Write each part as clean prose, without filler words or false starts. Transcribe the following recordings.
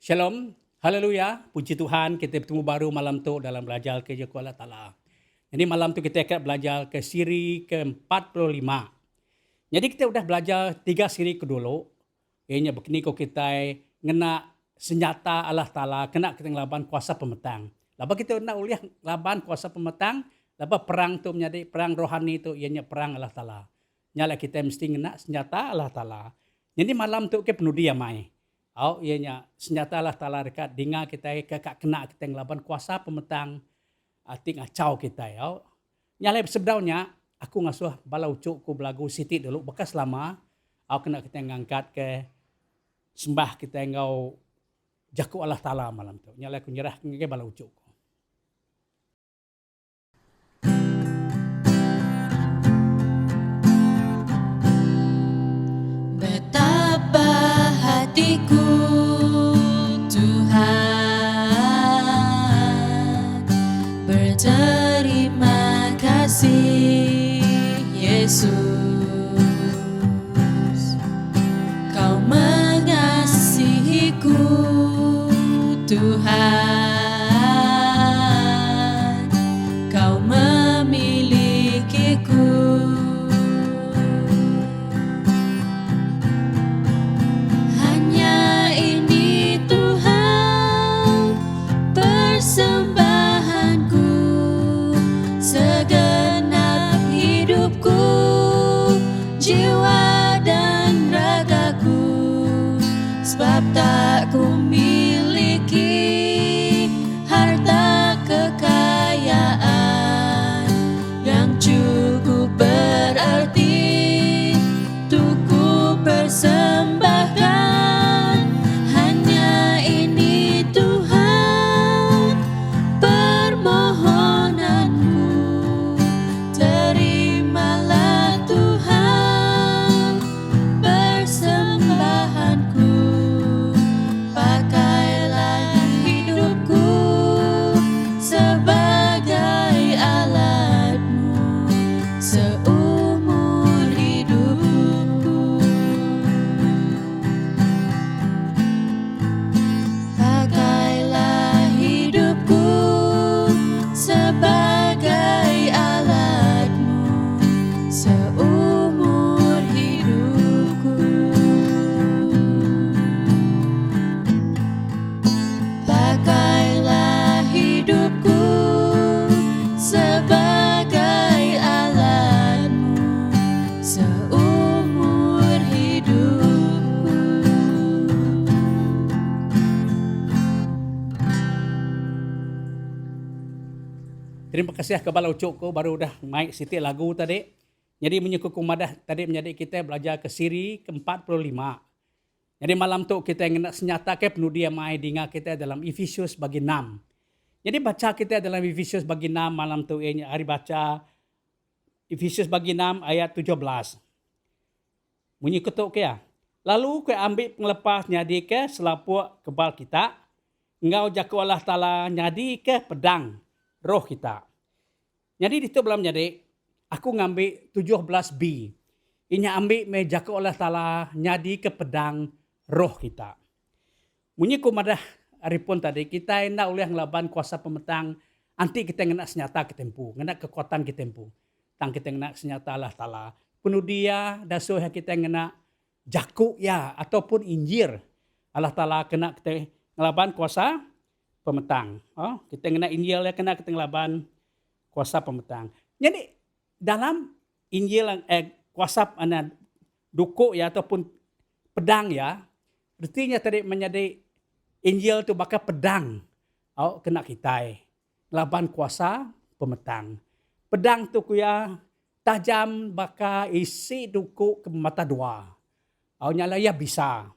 Shalom, haleluya, puji Tuhan kita bertemu baru malam tu dalam belajar kerja Allah Ta'ala. Jadi malam tu kita akan belajar ke siri ke-45. Jadi kita sudah belajar 3 siri ke dulu. Ianya begini kau kita ngena senjata Allah Ta'ala, kena kita ngelaban kuasa pemetang. Lepas kita nak uliah laban kuasa pemetang, lepas perang tu menjadi perang rohani tu, ianya perang Allah Ta'ala. Nyala kita mesti ngena senjata Allah Ta'ala. Jadi malam tu ke penuh dia mai. Ianya senjata Allah Ta'ala dekat dengar kita kakak kena kita ngelaban kuasa pemetang ating acau kita. Nyala sebenarnya aku ngasuh balau cuk ku belagu siti dulu bekas lama. Kena kita ngangkat ke sembah kita ngau jaku Allah Ta'ala malam tu. Nyala aku nyerah ke balau cuk. Betapa hatiku Tuhan berterima kasih Yesus, Kau mengasihiku Tuhan, Kau memilikiku. Hanya ini Tuhan persembahanku, segenap hidupku, jiwa dan ragaku, sebab tak ku miliki harta kekayaan yang cukup berarti untuk ku persembahkan. Hanya ini Tuhan permohonanku, terimalah Tuhan persembahanku, pakailah hidupku sebagai alatmu seumur hidupku. Pakailah hidupku sebagai alatmu seumur hidupku. Pakailah hidupku sebagai alatmu seumur hidupku. Terima kasih kepada Ucuk ko baru dah main siti lagu tadi. Jadi menyukup kumadah tadi menjadi kita belajar ke siri ke-45. Jadi malam tu kita nak senyata ke penuh dia mai dengar kita dalam Efesius bagi 6. Jadi baca kita dalam Efesius bagi 6 malam tu ini hari baca Efesius bagi 6 ayat 17. Bunyi ketuk ke ya. Lalu ke ambil penglepas nyadi ke selaput kebal kita. Engkau jaku Allah Ta'ala nyadi ke pedang roh kita. Jadi itu belum jadi, aku ngambil 17B. Ini ambil meja ke Allah Ta'ala nyadi ke pedang roh kita. Bunyi kumadah haripun tadi, kita hendak oleh ngelaban kuasa pemetang, anti kita ngena senjata ketempu, ngena kekuatan ketempu. Tang kita ngena senjata Allah Ta'ala. Penuh dia, dasuh kita ngena jaku ya, ataupun injir. Allah Ta'ala kena kita ngelaban kuasa pemetang. Kita ngena Injil ya kena kita ngelaban kuasa pemetang. Jadi dalam Injil kuasa duku ya ataupun pedang ya, artinya tadi menjadi Injil tu bakal pedang. Kena kita ngelaban kuasa pemetang. Pedang tu kuya tajam bakal isi duku ke mata dua. Nyala ya bisa.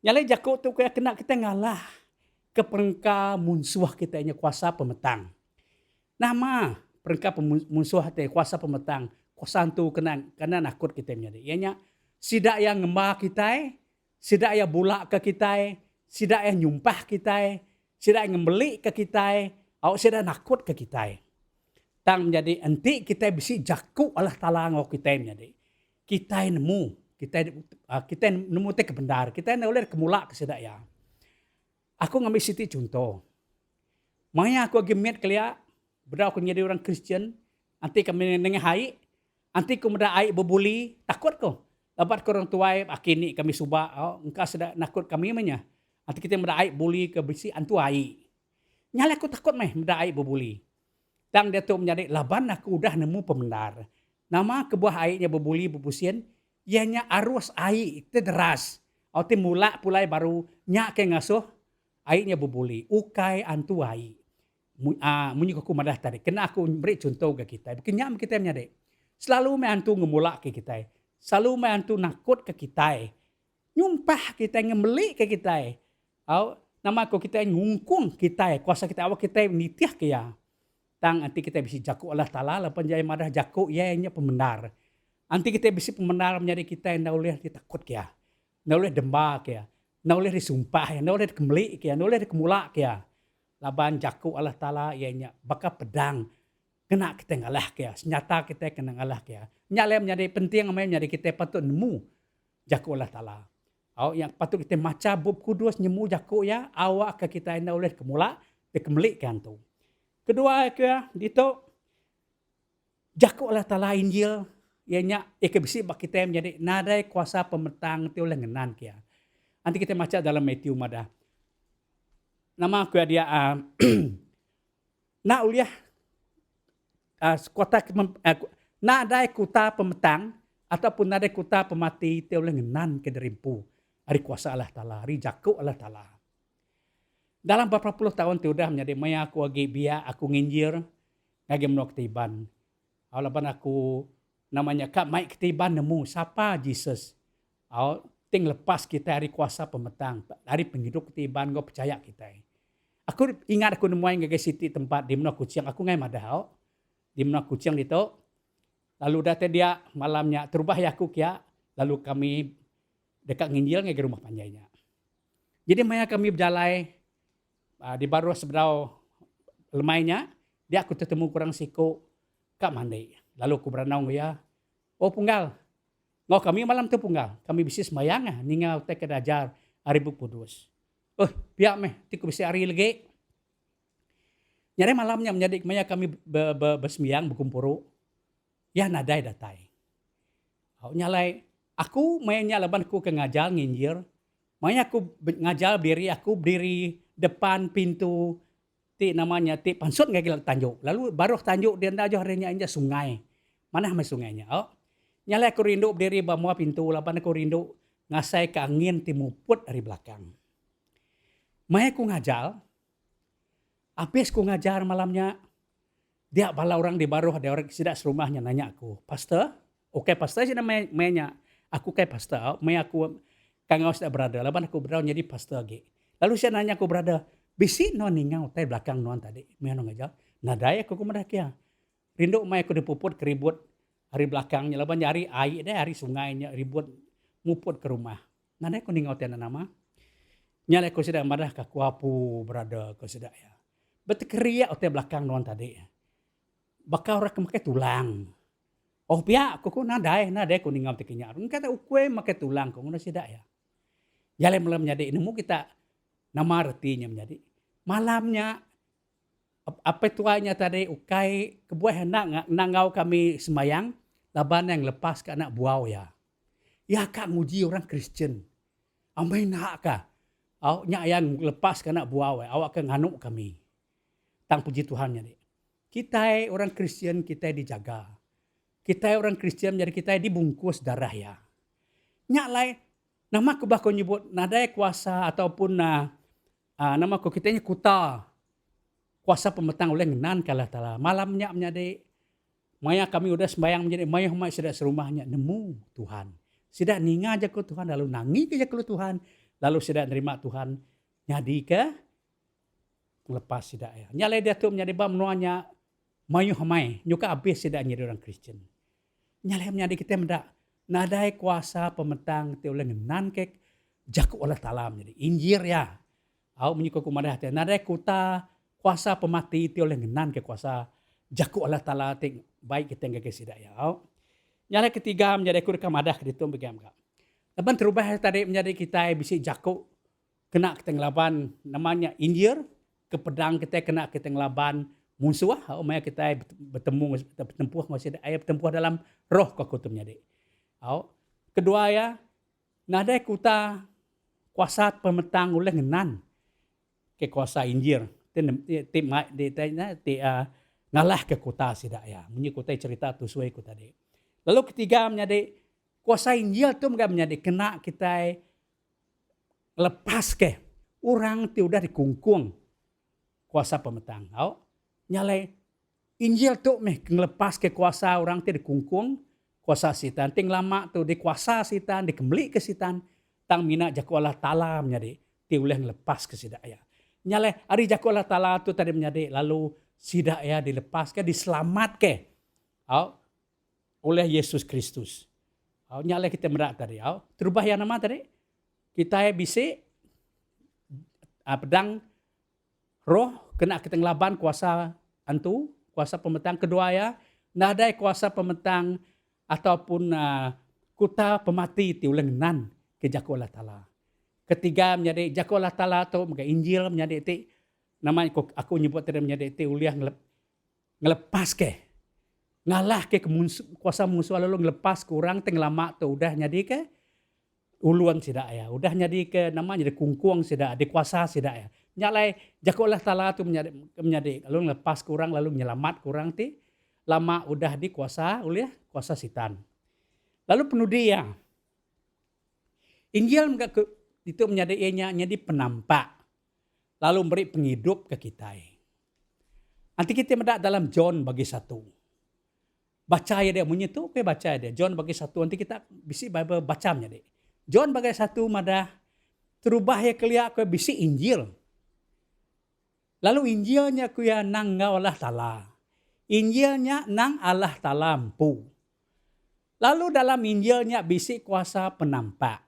Nyala jaku tu kuya kena kita ngalah ke perengka munsuh kita nya kuasa pemetang. Nama perengka munsuh kita kuasa pemetang. Kuasa tu kena nakut kita menjadi. Ianya sidak yang ngembah kita, sidak yang bulak ke kita, sidak yang nyumpah kita, sidak yang ngembeli ke kita, sidak nakut ke kita. Tang menjadi enti kita bisa jaku Allah Ta'ala ngau kita menjadi. Kita nemu, kita nemu te ke benar, kita nak oleh kemula ke sedak ya. Aku ngambil siti contoh. Maya aku gemet kelia, berda aku jadi orang Kristen, nanti kami nengah hai, nanti aku menda ai berbuli, takut ko. Lepas ko orang tua akini kami subak, engkau sudah nakut kami menya. Nanti kita menda ai buli ke besi antu ai. Nyala aku takut meh menda ai berbuli. Tang dia tu menjadi laban aku udah nemu pembenar. Nama kebuah airnya berbuli berpusian, ianya arus air itu deras. Ati mula pulai baru nyak ke ngasuh airnya berbuli. Ukai antu air. Munyi aku madah tadi. Kena aku beri contoh ke kita. Kenyak kita menjadi. Selalu menantu ngemulak ke kita. Selalu menantu nakut ke kita. Nyumpah kita ngemeli ke kita. Nama aku kita ngungkung kita. Kuasa kita awak kita nitiah ke ya. Tang nanti kita bisa jaku Allah Ta'ala. Lepas jaya madah jaku ianya pembenar. Nanti kita bisa pembenar menjadi kita yang boleh ditakut ke ya. Nggak boleh dembak ya. Nggak boleh disumpah ya. Nggak boleh dikembeli ya. Nggak boleh dikemulak ya. Laban jaku Allah Ta'ala ianya bakal pedang. Kena kita ngalah ya. Senyata kita kena ngalah ya. Nyala menjadi penting menjadi kita patut nemu jaku Allah Ta'ala. Yang patut kita maca bab kudus nemu jaku ya. Awak ke kita yang boleh kemula dikembali kan tu. Kedua ke itu jaku Allah Ta'ala Injil ianya ekebisi bak kita menjadi nadai kuasa pemetang tu oleh ngenan kia. Nanti kita maca dalam Matthew mada. Nama aku dia na uliah kota nadai kuta pemetang ataupun nadai kuta pemati tu oleh ngenan ke derimpu. Hari kuasa Allah Ta'ala, hari jaku Allah Ta'ala. Dalam beberapa puluh tahun tu dah menjadi maya aku agi biar aku nginjir ngagi menok tiban. Alaban aku namanya kak mai ketiban nemu siapa Jesus. Ting lepas kita hari kuasa pemetang, hari penghidup ketiban go percaya kita. Aku ingat aku nemu yang siti tempat di menok kucing aku ngai madahau. Di menok kucing itu. Lalu datang dia malamnya terubah ya aku kia. Lalu kami dekat nginjil ngagi rumah panjainya. Jadi maya kami berjalai di baru seberau lemainya, dia aku ketemu kurang siku kak mandai. Lalu aku berenang ya, punggal. Ngau kami malam tu punggal, kami bisnis mayang ningau tek kedajar hari kudus. Pihak meh, tiku bisa hari lagi. Nyari malamnya menjadi maya kami bersembiang berkumpuru, ya nadai datai. Nyalai, aku maya laban aku ke ngajal nginjir, maya aku ngajal berdiri depan pintu namanya pansut nggak gila tanjuk. Lalu baru tanjuk dia ndak jauh harinya aja sungai. Mana mai sungainya? Nyala aku rindu berdiri bawah pintu. Lapan aku rindu ngasai ke angin timuput dari belakang. Mai aku ngajal. Habis aku ngajar malamnya. Dia bala orang di baru ada orang sidak serumahnya nanya aku. Pastor? Oke pastor sih namanya. Aku kayak pastor. Mai aku kangau sudah berada. Lapan aku berada jadi pastor lagi. Lalu saya nanya aku berada, bisi no ningau tay belakang non tadi, mana ngajal, nadai aku kumadah kia. Rindu mai aku dipuput keribut hari belakangnya, laban nyari air deh hari sungainya ribut muput ke rumah. Nadai aku ningau tiada nama. Nyala aku sudah madah kaku apu berada aku sudah ya. Betekeriak tay belakang non tadi. Bakal orang kemakai tulang. Pihak aku nadai aku ningau tikinya. Kata ukwe makai tulang kau ngono sudah ya. Jalan malam jadi nemu kita nama artinya menjadi malamnya apa tuanya tadi ukai kebuah hendak nangau kami semayang laban yang lepas ke anak buau ya kak nguji orang Kristen amai nak kah awaknya yang lepas ke anak buau awak ke nganuk kami tang puji Tuhan jadi kita orang Kristen kita dijaga kita orang Kristen jadi kita dibungkus darah ya nyak lai nama aku bakal nyebut nadai kuasa ataupun nama aku kitanya kuta kuasa pemetang oleh ngenan kalah tala malamnya menjadi maya kami udah sembayang menjadi maya sudah serumahnya nemu Tuhan sudah ninga aja ke Tuhan lalu nangi aja ke Tuhan lalu sudah nerima Tuhan nyadi ke lepas sudah ya nyalai dia tu menjadi bam nuanya mayu hamai nyuka habis sudah jadi orang Kristen nyalai menjadi kita mendak nadai kuasa pemetang te oleh ngenan ke jaku Allah Ta'ala menjadi injir ya. Au menyuka kumadah te nadai kuta kuasa pemati te oleh ngenan ke kuasa jaku Allah Ta'ala te baik kita ngake sida ya. Au nyala ketiga menjadi kurka madah ke ditu begam ka. Leban terubah tadi menjadi kita bisa jaku kena kita ngelaban namanya injir, ke pedang kita kena kita ngelaban musuh, maya kita bertempuh bertempuh dalam roh ke kutumnya dek. Kedua ya, nadai kuta kuasa pemetang oleh ngenan ke kuasa injir. Ngalah ke kota sidak ya. Munyi kota cerita tu suai kota dek. Lalu ketiga menjadi kuasa injil tu menjadi kena kita lepas ke orang tu udah dikungkung kuasa pemetang. Nyalai injil tu ngelepas ke kuasa orang tu dikungkung kuasa sitan. Ting lama tu dikuasa sitan, dikembali ke sitan. Tang mina jaku Allah Ta'ala menjadi ti boleh ngelepas ke sidak ya. Nyalai hari jaku Allah Ta'ala tu tadi menjadi lalu sidak ya dilepas ke diselamat ke oleh Yesus Kristus. Nyalai kita merak tadi. Terubah yang nama tadi. Kita bisik pedang roh kena kita ngelaban kuasa antu, kuasa pemetang. Kedua ya, nadai kuasa pemetang ataupun kuta pemati ti ulang nan ke jaku Allah Ta'ala. Ketiga menjadi jaku Allah Ta'ala tu maka Injil menjadi ti namanya aku nyebut tadi menjadi ti uliah ngelepas ke ngalah ke kuasa musuh lalu ngelepas kurang tenglama tu udah jadi ke uluan sidak ya. Udah jadi ke namanya jadi kungkuang sidak, dikuasa sidak ya. Nyalai jaku Allah Ta'ala tu menjadi lalu ngelepas kurang lalu menyelamat kurang ti lama udah dikuasa oleh kuasa sitan. Lalu penudi ya. Injil itu menjadi ianya jadi penampak. Lalu beri penghidup ke kita. Nanti kita mendak dalam John bagi 1. Baca ya dia bunyi tu, baca dia. John bagi 1 nanti kita bisi Bible bacanya deh. John bagi 1 madah terubah ya kelia ke bisi Injil. Lalu Injilnya ku ya nang Allah Ta'ala. Injilnya nang Allah Ta'ala ampu. Lalu dalam Injilnya bisi kuasa penampak.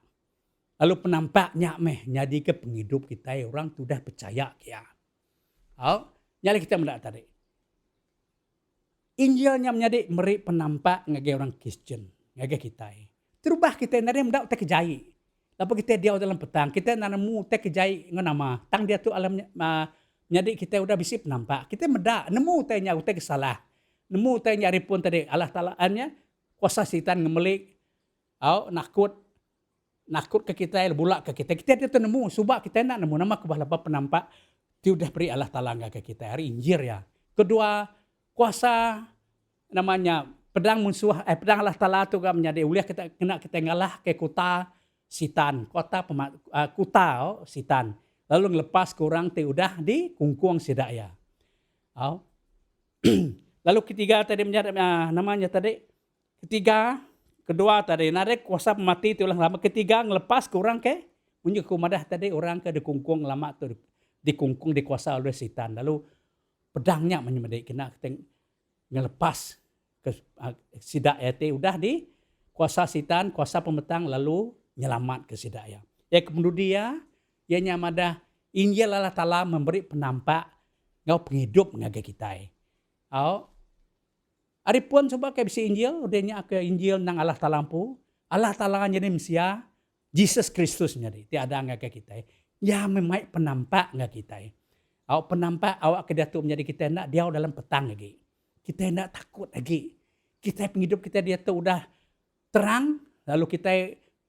Lalu penampaknya jadi ke penghidup kita orang tu dah percaya kia. Nyali kita mendak tadi. Injilnya menjadi meri penampak ngage orang Kristen, ngage kita. Terubah kita nare mendak tak kejai. Lalu kita dia dalam petang, kita nanamu tak kejai nganama. Tang dia tu alamnya menjadi kita udah bisi penampak. Kita mendak nemu tanya utek salah. Nemu tanya ripun tadi Allah Ta'ala-nya kuasa sitan ngemelik nakut ke kita, bulak ke kita. Kita dia tu nemu, subak kita nak nemu nama kubah lepas penampak. Dia udah beri Allah Ta'ala ke kita. Hari Injil ya. Kedua, kuasa namanya pedang musuh, pedang Allah Ta'ala tu kan menjadi uliah kita kena kita ngalah ke kota sitan. Kuta sitan. Lalu ngelepas kurang te udah di kungkuang sidak ya. Lalu ketiga tadi menjadi namanya tadi. Kedua tadi nare kuasa pemati itu ulang lama. Ketiga ngelepas kurang ke punya kumadah tadi orang ke dikungkung lama tu dikungkung dikuasa oleh sitan. Lalu pedangnya menyemedai kena ngelepas ke sidak ya udah di kuasa sitan, kuasa pemetang lalu nyelamat ke sidak ya. Ya kemudian dia ianya madah Injil Allah Ta'ala memberi penampak ngau penghidup ngage kita. Ari pun coba ke bisi Injil, udahnya ke Injil nang Allah Ta'ala ampu. Allah Ta'ala jadi Mesia, Jesus Kristus jadi. Tiada ngake kita. Ya memang penampak ngak kita. Penampak awak ke datuk menjadi kita nak dia dalam petang lagi. Kita nak takut lagi. Kita penghidup kita dia tu udah terang, lalu kita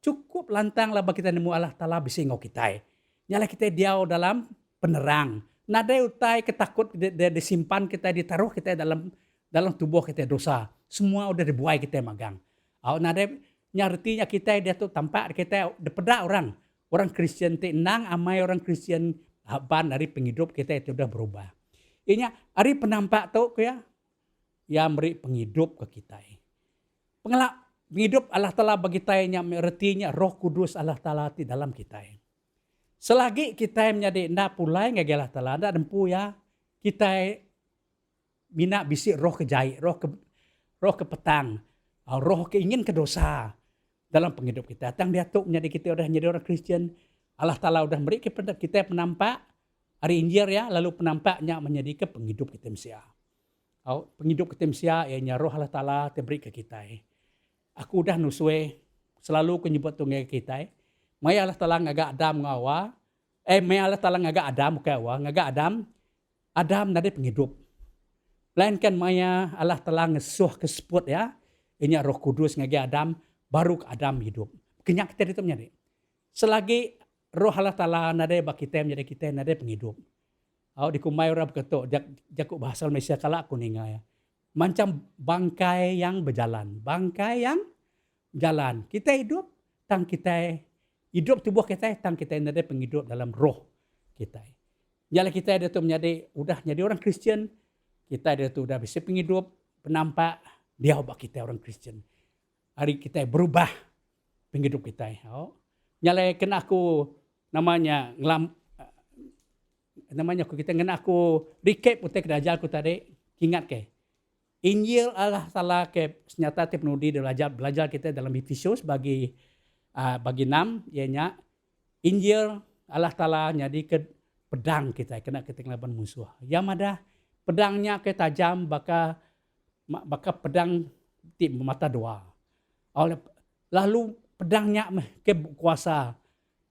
cukup lantang lah bagi kita nemu Allah Ta'ala bisi ngau kita. Nyala kita dia dalam penerang. Nada utai ketakut dia disimpan kita ditaruh kita dalam tubuh kita dosa. Semua udah dibuai kita magang. Nada nyartinya kita dia tu tampak kita depeda orang Kristen nang amai orang Kristen ban dari penghidup kita itu udah berubah. Inya hari penampak tu ya beri penghidup ke kita. Penghidup Allah Ta'ala bagi kita yang artinya Roh Kudus Allah Ta'ala di dalam kita. Selagi kita menjadi ndak pulai ngage Allah Ta'ala ndak dempu ya kita mina bisi roh kejai, roh ke petang, roh keingin ke dosa dalam penghidup kita. Tang dia tu menjadi kita udah menjadi orang Kristen, Allah Ta'ala udah beri kepada kita penampak hari Injil ya, lalu penampaknya menjadi ke penghidup kita Mesia. Penghidup kita Mesia ianya roh Allah Ta'ala diberi ke kita. Aku udah nusue selalu kenyebut tunggu kita. Maya Allah Ta'ala ngagak Adam ngawa, May Allah Ta'ala ngaga Adam kawa, ngaga Adam nade penghidup. Lainkan maya Allah Ta'ala ngesuh keseput ya. Ini Roh Kudus ngaga Adam, baru Adam hidup. Kenyak kita itu menjadi. Selagi Roh Allah Ta'ala nade bak kita menjadi kita nade penghidup. Di kumai orang berkata, jakuk bahasa Malaysia kala aku ninga ya. Macam bangkai yang berjalan. Bangkai yang jalan. Kita hidup, tang kita hidup tubuh kita, tang kita ada penghidup dalam roh kita. Jadi kita ada tu menjadi, udah jadi orang Kristen, kita ada tu udah bisa penghidup, penampak, dia ubah kita orang Kristen. Hari kita berubah penghidup kita. Jadi kena aku namanya kita kena aku recap utek dajal aku tadi, ingat ke? Injil Allah Ta'ala ke senyata penuh di belajar kita dalam Efesus bagi 6 ianya Injil Allah Ta'ala jadi ke pedang kita kena kita ngelaban musuh. Yang ada pedangnya ke tajam baka pedang ti mata dua. Lalu pedangnya ke kuasa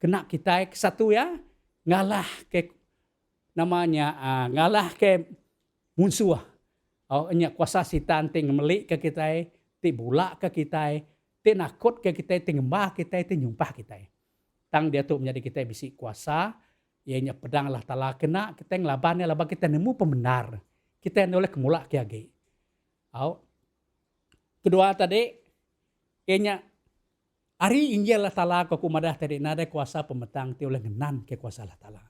kena kita satu ya ngalah ke namanya ngalah ke musuh. Nya kuasa setan ting melik ke kita, ti bulak ke kita, ti nakut ke kita, ti ngembah kita, ti nyumpah kita. Tang dia tu menjadi kita bisi kuasa, ianya pedang Allah Ta'ala kena kita ngelaban kita nemu pembenar. Kita oleh kemulak ke agi. Kedua tadi ianya hari Injil Allah Ta'ala ko kumadah tadi nada kuasa pemetang ti oleh ngenan ke kuasa Allah Ta'ala.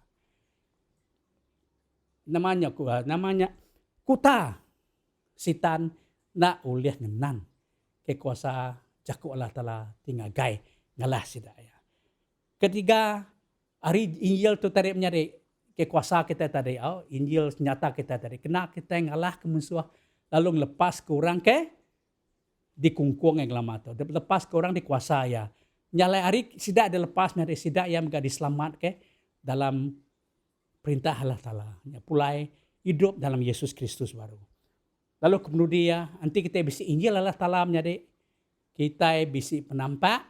Namanya kuta sitan na ulih ngenan ke kuasa jaku Allah Ta'ala tinggal gai ngalah sidaya. Ketiga hari Injil tu tadi menyari ke kuasa kita tadi, Injil nyata kita tadi kena kita ngalah ke musuh lalu ngelepas ke orang ke dikungkung yang lama tu, lepas ke orang dikuasa ya. Nyalai hari sidak dilepas dari sidak yang enggak diselamat ke dalam perintah Allah Ta'ala. Pulai hidup dalam Yesus Kristus baru. Lalu kemudian nanti kita bisi Injil Allah Ta'ala menjadi kita bisi penampak,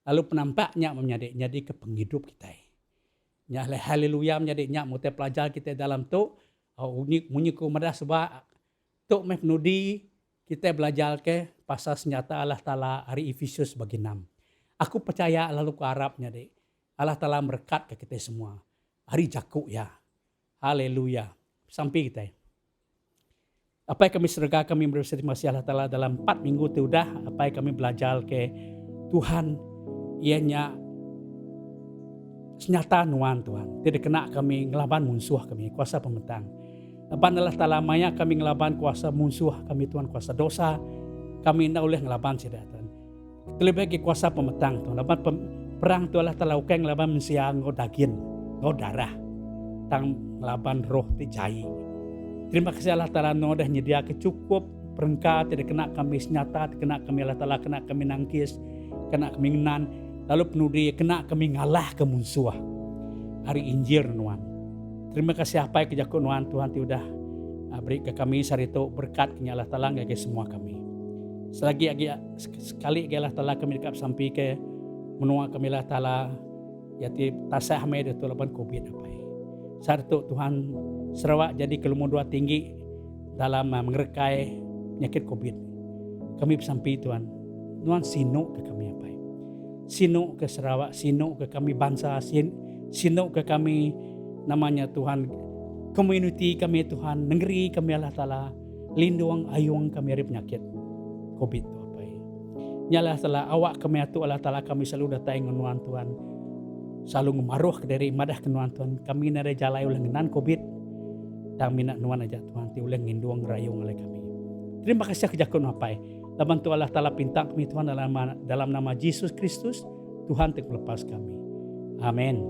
lalu penampaknya menjadi ke penghidup kita. Nyalai haleluya menjadi nyak mutai pelajar kita dalam tu munyi ku madah sebab tu menudi kita belajar ke pasal senyata Allah Ta'ala hari Efesus bagi 6. Aku percaya lalu ke Arabnya dek. Allah Ta'ala berkat ke kita semua. Hari jakuk ya. Haleluya. Sampai kita. Apa yang kami serga kami berterima kasih Allah Ta'ala dalam 4 minggu itu dah. Apa yang kami belajar ke Tuhan. Ianya senyata nuan Tuhan. Tidak kena kami ngelaban musuh kami. Kuasa pemetang. Laban Allah Ta'ala maya kami ngelaban kuasa musuh kami Tuhan. Kuasa dosa. Kami tidak boleh ngelaban sidak Tuhan. Terlebih lagi kuasa pemetang Tuhan. Laban perang tu Allah Ta'ala ukang ngelaban mensiang ngau daging. Ngau darah. Tang ngelaban roh dijai. Terima kasih Allah Ta'ala dah nyedia kecukup perengkat. Tidak kena kami senyata. Tidak kena kami Allah Ta'ala. Kena kami nangkis. Kena kami ngenan. Lalu penuh dia kena kami ngalah ke musuh. Hari Injil Nuan. Terima kasih apa yang kejakut Nuan Tuhan sudah beri ke kami sehari itu berkat ke Allah Ta'ala ke semua kami. Sekali Allah Ta'ala kami dekat sampai ke menua kami Allah Ta'ala yaitu tasah kami itu laban COVID apa. Saat itu Tuhan Sarawak jadi kelumur 2 tinggi dalam mengerekai penyakit COVID. Kami sampai Tuhan. Tuhan sino ke kami apa. Sino ke Sarawak, sino ke kami bangsa, sino ke kami namanya Tuhan, community kami Tuhan, negeri kami Allah Ta'ala, lindung ayung kami dari penyakit COVID itu apa ya. Nyala Ta'ala awak kami atu Allah Ta'ala kami selalu datang dengan Tuhan, selalu ngemaruh dari madah kenuan Tuhan, kami nare jalai ulang ngenan COVID, dan minat nuan aja Tuhan, ti ulang nginduang rayung oleh kami. Terima kasih kejakun apa ya. Laban tu Allah Ta'ala pinta kami Tuhan dalam nama Yesus Kristus, Tuhan untuk melepas kami. Amin.